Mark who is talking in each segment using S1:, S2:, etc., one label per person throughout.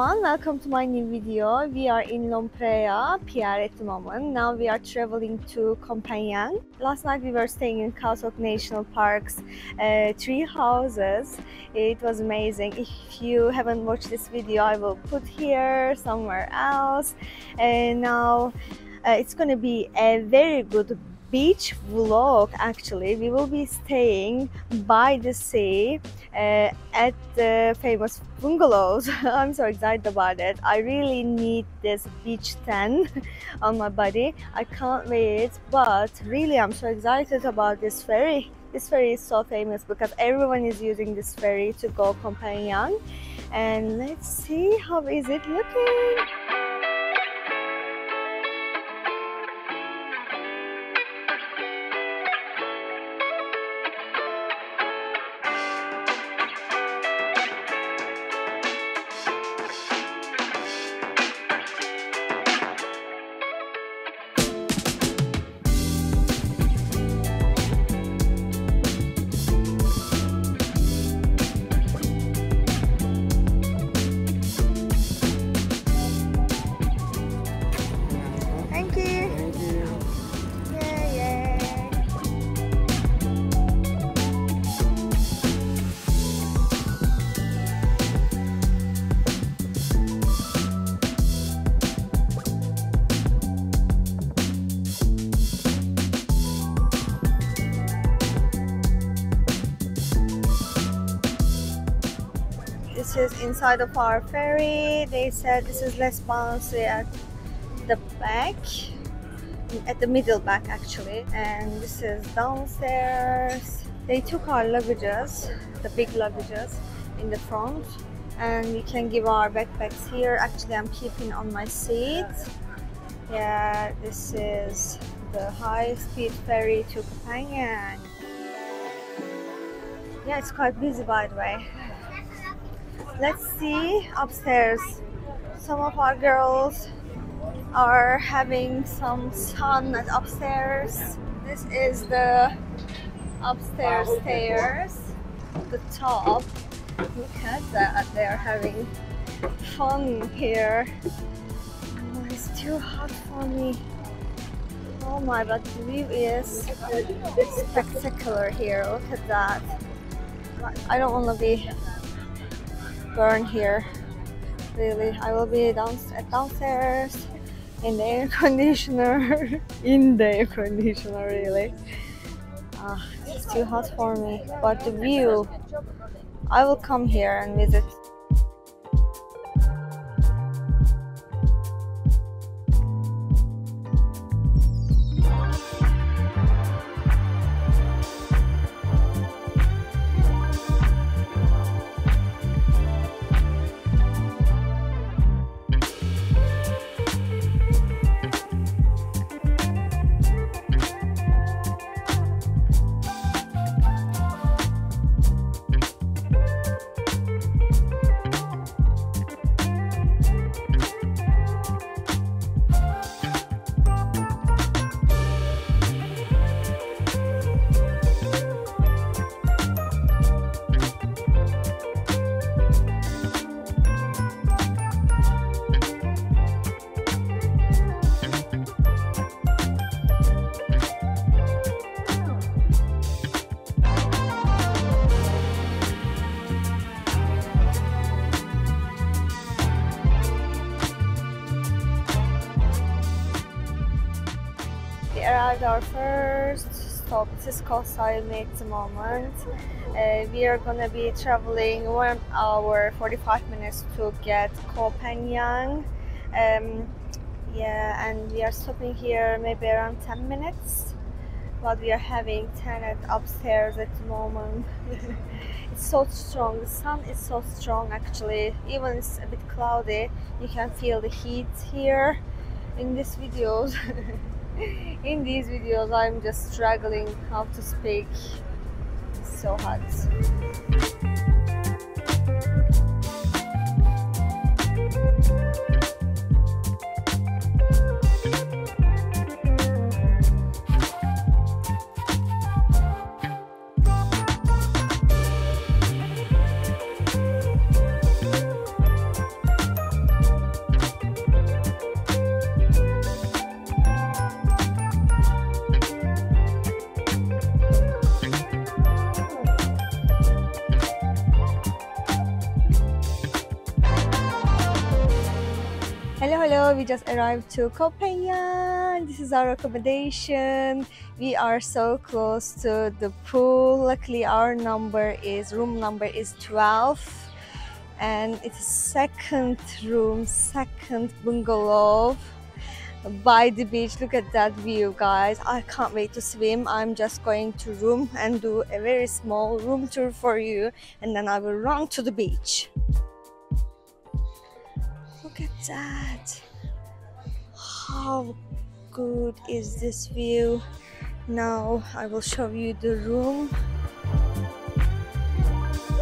S1: everyone, welcome to my new video. We are in Lomprayah, Pier at the moment. Now we are traveling to Koh Phangan. Last night we were staying in Khao Sok National Park's tree houses. It was amazing. If you haven't watched this video, I will put here somewhere else. And now it's gonna be a very good beach vlog. Actually, we will be staying by the sea at the famous bungalows. I'm so excited about it. I really need this beach tan on my body. I can't wait, but really I'm so excited about this ferry. This ferry is so famous because everyone is using this ferry to go Koh Phangan, and let's see how is it looking. This is inside of our ferry. They said this is less bouncy at the back, at the middle back actually, and this is downstairs. They took our luggages, the big luggages, in the front, and we can give our backpacks here. Actually, I'm keeping on my seat. Yeah, this is the high-speed ferry to Koh Phangan. Yeah, it's quite busy by the way. Let's see upstairs. Some of our girls are having some sun at upstairs. This is the upstairs stairs, the top. Look at that, they are having fun here. Oh, it's too hot for me. Oh my, but the view is spectacular here. Look at that. I don't want to be burn here, really. I will be downstairs in the air conditioner. In the air conditioner, really. It's too hot for me, but the view, I will come here and visit. We arrived our first stop. This is Koh Phangan at the moment. We are gonna be traveling 1 hour 45 minutes to get Koh Phangan. Yeah, and we are stopping here maybe around 10 minutes, but we are having 10 at upstairs at the moment. It's so strong, the sun is so strong actually. Even it's a bit cloudy, you can feel the heat here in these videos. In these videos I'm just struggling how to speak. It's so hot. Hello, hello. We just arrived to Koh Phangan. This is our accommodation. We are so close to the pool. Luckily, our room number is 12, and it's second room, second bungalow by the beach. Look at that view, guys. I can't wait to swim. I'm just going to room and do a very small room tour for you, and then I will run to the beach. Look at that. How good is this view? Now I will show you the room.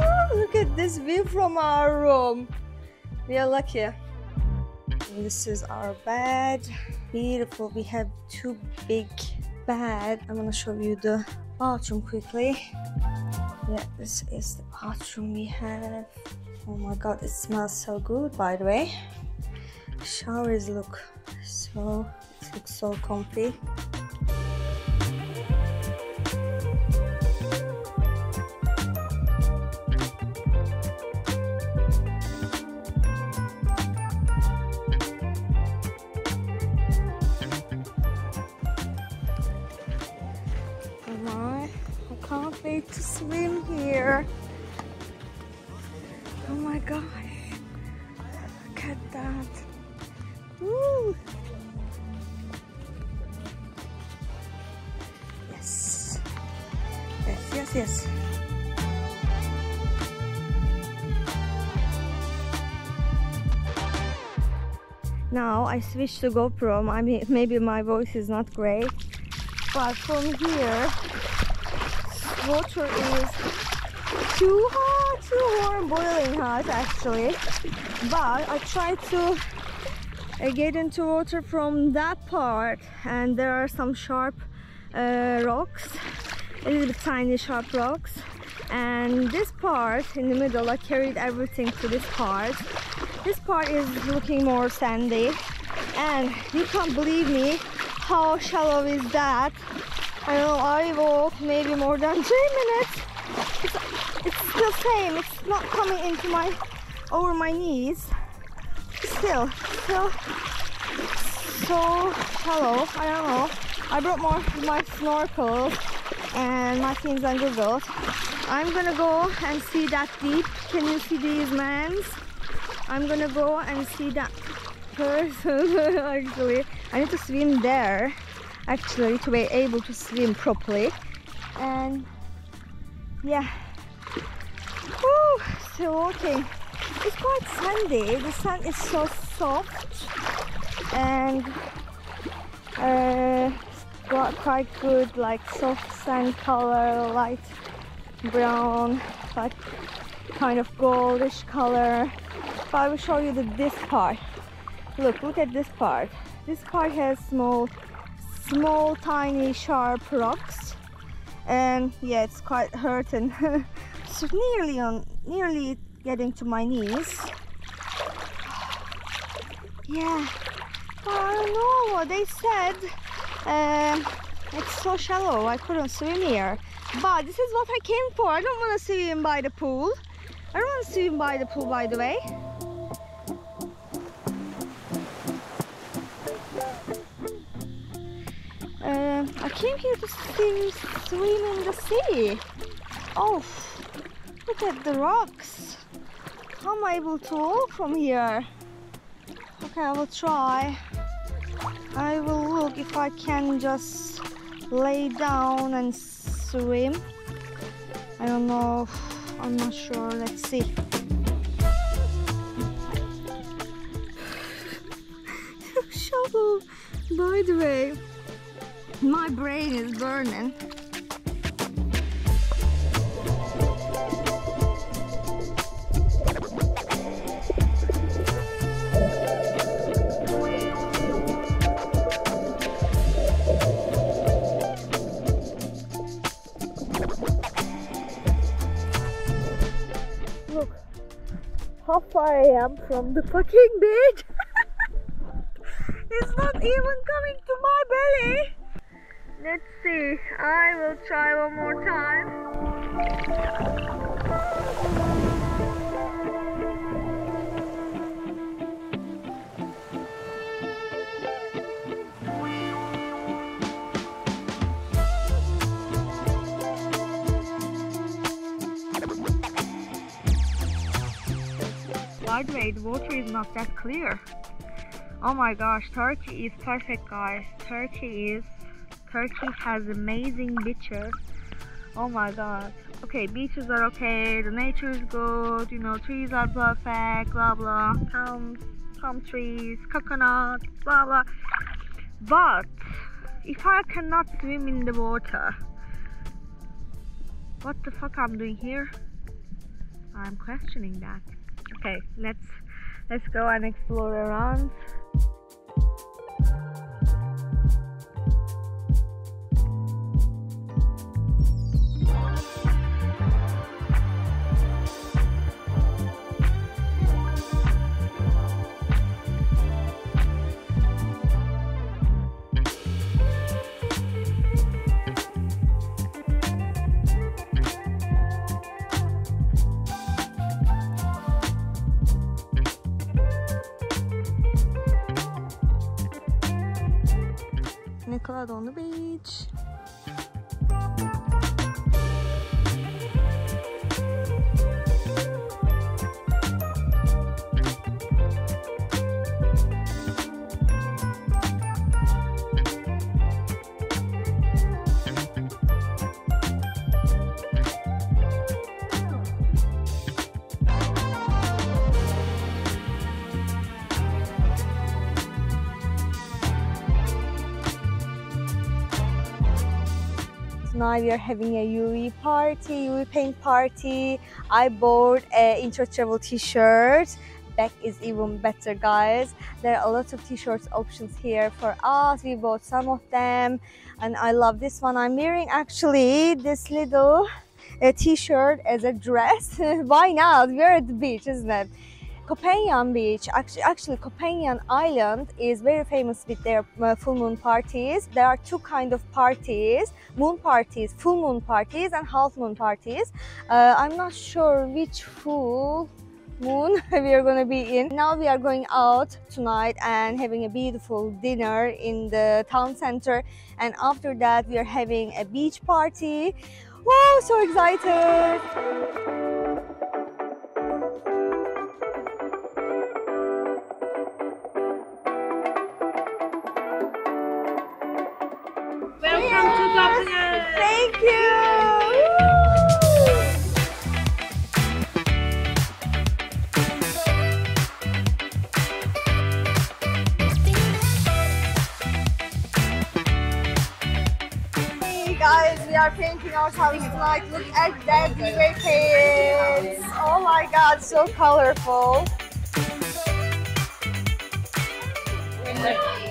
S1: Oh, look at this view from our room. We are lucky. And this is our bed. Beautiful. We have two big beds. I'm gonna show you the bathroom quickly. Yeah, this is the bathroom we have. Oh my god, it smells so good, by the way. Showers look so comfy. I can't wait to swim here. Oh my gosh, look at that. Woo. Yes, yes, yes, yes. Now I switched to GoPro. I mean, maybe my voice is not great, but from here, water is too hot, too warm, boiling hot actually. But I tried to get into water from that part, and there are some sharp rocks, a little bit tiny sharp rocks, and this part in the middle, I carried everything to this part. This part is looking more sandy, and you can't believe me how shallow is that. I know I walked maybe more than 3 minutes. It's still same, it's not coming into over my knees. Still so shallow. I don't know. I brought my snorkel and my things and goggles. I'm gonna go and see that deep. Can you see these mans? I'm gonna go and see that person. Actually, I need to swim there. Actually, to be able to swim properly. And yeah. Woo, still walking. It's quite sandy. The sand is so soft and quite good, like soft sand color, light brown, like kind of goldish color. But I will show you this part. Look at this part. This part has small, tiny, sharp rocks, and yeah, it's quite hurting. So nearly getting to my knees. Yeah, but I don't know what they said. It's so shallow, I couldn't swim here. But this is what I came for. I don't want to swim by the pool. I don't want to swim by the pool, by the way. I came here to swim in the sea. Oh, look at the rocks. How am I able to walk from here? Okay, I will try. I will look if I can just lay down and swim. I don't know. I'm not sure. Let's see. Shallow, by the way. My brain is burning. Look how far I am from the fucking beach. It's not even coming to my belly. Let's see, I will try one more time. By the way, the water is not that clear. Oh my gosh, Turkey is perfect, guys. Turkey has amazing beaches. Oh my god. Okay, beaches are okay, the nature is good, you know, trees are perfect, blah blah, palm trees, coconut, blah blah. But if I cannot swim in the water, what the fuck I'm doing here? I'm questioning that. Okay, let's go and explore around. Nicolad on the beach. Tonight we are having a UV party, UV paint party. I bought a intro travel t-shirt. Back is even better, guys. There are a lot of t-shirts options here for us. We bought some of them and I love this one. I'm wearing actually this little t-shirt as a dress. Why not? We're at the beach, isn't it? Koh Phangan beach, actually Koh Phangan island is very famous with their full moon parties. There are two kinds of parties: moon parties, full moon parties, and half moon parties. I'm not sure which full moon we are going to be in. Now we are going out tonight and having a beautiful dinner in the town center, and after that we are having a beach party. Wow, so excited!
S2: Welcome to Koh Phangan.
S1: Thank you. Hey guys, we are painting our house tonight. Look at that beaver paints. Oh my god, so colorful.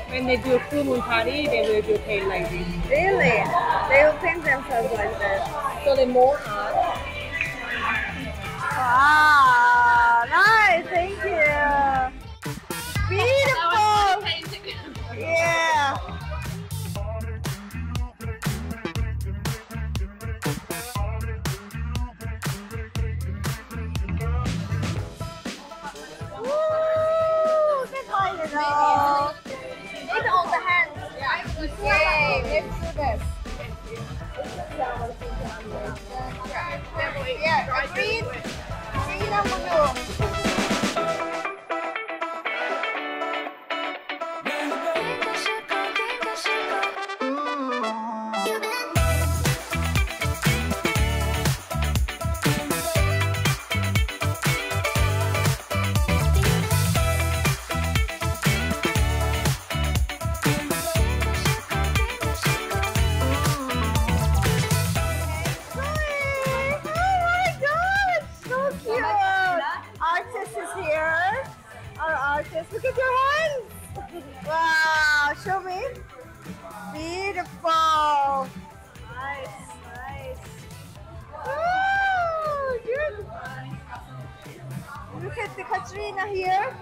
S2: When they do a full moon party, they will do paint like this.
S1: Really? They will paint themselves like that.
S2: So they more art.
S1: Wow, nice, thank you. Beautiful. Yeah. Woo, that's fine, you know. Maybe on the hands. Yay, let's do this. Yeah, green and blue. Look at your hands! Wow, show me. Beautiful. Nice, nice. Oh, good. Look at the Katrina here.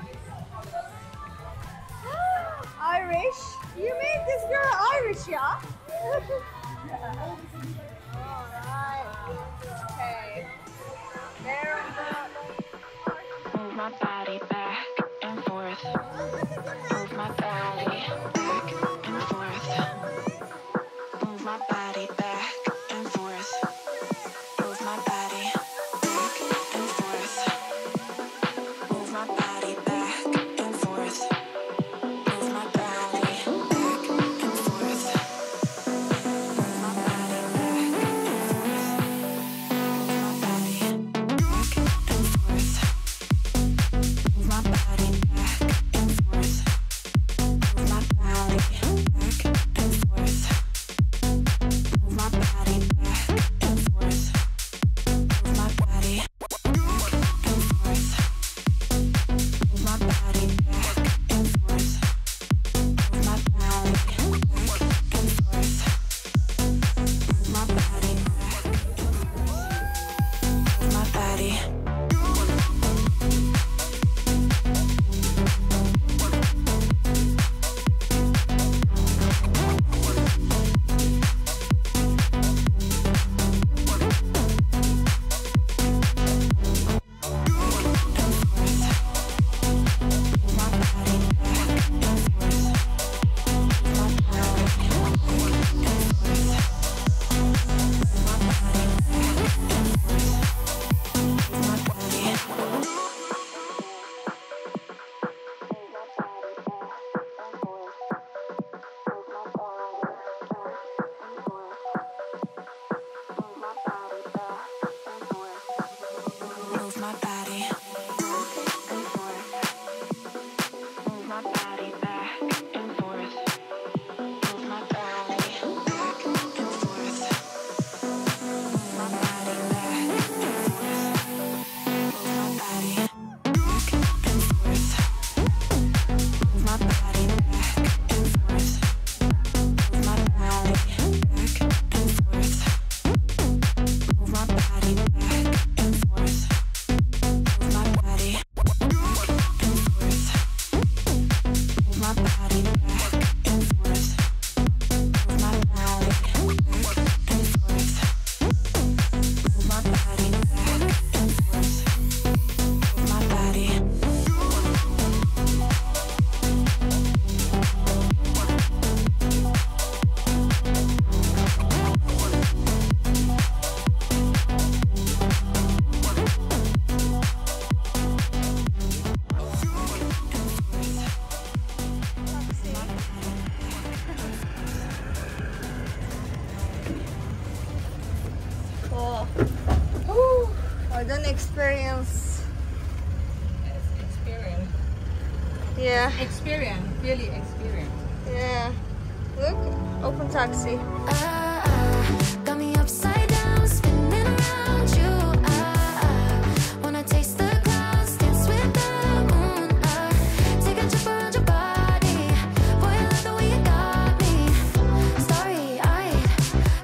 S1: Irish. You made this girl Irish, yeah? Alright. Okay. There we go.
S3: Move my body back and forth. Move my body back and forth. Move my body back and forth. Move my body back and forth. Move my
S1: experience.
S2: Experience.
S1: Yeah,
S2: Experience. Really experience.
S1: yeah. Look, open taxi.
S4: Got me upside down, spinning around you. Wanna taste the clouds, dance with the moon. Take a trip around your body. Boy, I love the way you got me. Starry-eyed,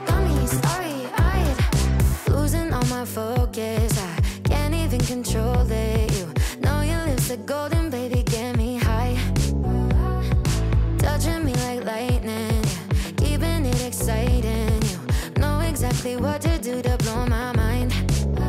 S4: got me starry-eyed. Losing all my focus, I can't even control it. You know your lips are golden, baby, get me high. Touching me like lightning, yeah, keeping it exciting. You know exactly what to